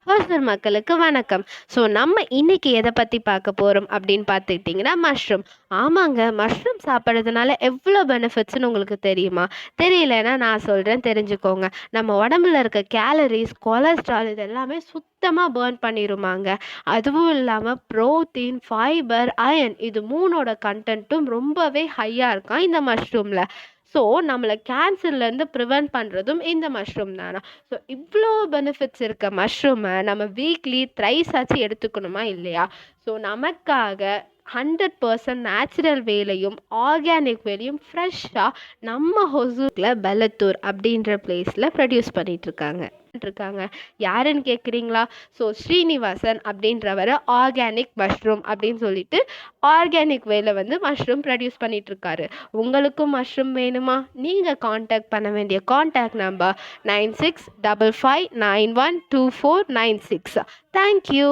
ஹோசூர் மக்களுக்கு வணக்கம். ஸோ நம்ம இன்னைக்கு எதை பற்றி பார்க்க போகிறோம் அப்படின்னு பார்த்துக்கிட்டிங்கன்னா மஷ்ரூம். ஆமாங்க, மஷ்ரூம் சாப்பிட்றதுனால எவ்வளோ பெனிஃபிட்ஸ்னு உங்களுக்கு தெரியுமா? தெரியலன்னா நான் சொல்கிறேன், தெரிஞ்சுக்கோங்க. நம்ம உடம்புல இருக்க கேலரிஸ், கொலஸ்ட்ரால் இது எல்லாமே சுத்தமாக பேர்ன் பண்ணிடுமாங்க. அதுவும் இல்லாமல் ப்ரோட்டீன், ஃபைபர், அயன் இது மூணோட கண்டென்ட்டும் ரொம்பவே ஹையாக இருக்கான் இந்த மஷ்ரூமில். ஸோ நம்மளை கேன்சர்லேருந்து ப்ரிவென்ட் பண்ணுறதும் இந்த மஷ்ரூம் தானா. ஸோ இவ்வளோ பெனிஃபிட்ஸ் இருக்க மஷ்ரூமை நம்ம வீக்லி த்ரைஸ் ஆச்சு எடுத்துக்கணுமா இல்லையா? ஸோ நமக்காக 100% நேச்சுரல் வேலையும் ஆர்கானிக் வேலையும் ஃப்ரெஷ்ஷாக நம்ம ஹொசூரில் பெலத்தூர் அப்படின்ற பிளேஸில் ப்ரொடியூஸ் பண்ணிகிட்ருக்காங்க இருக்காங்க. யாருன்னு கேட்குறீங்களா? ஸோ ஸ்ரீனிவாசன் அப்படின்றவரை ஆர்கானிக் மஷ்ரூம் அப்படின்னு சொல்லிட்டு ஆர்கானிக் வேல மஷ்ரூம் ப்ரொடியூஸ் பண்ணிட்டு இருக்காரு. உங்களுக்கும் மஷ்ரூம் வேணுமா? நீங்கள் காண்டாக்ட் பண்ண வேண்டிய காண்டாக்ட் நம்பர் 9655912496. தேங்க்யூ.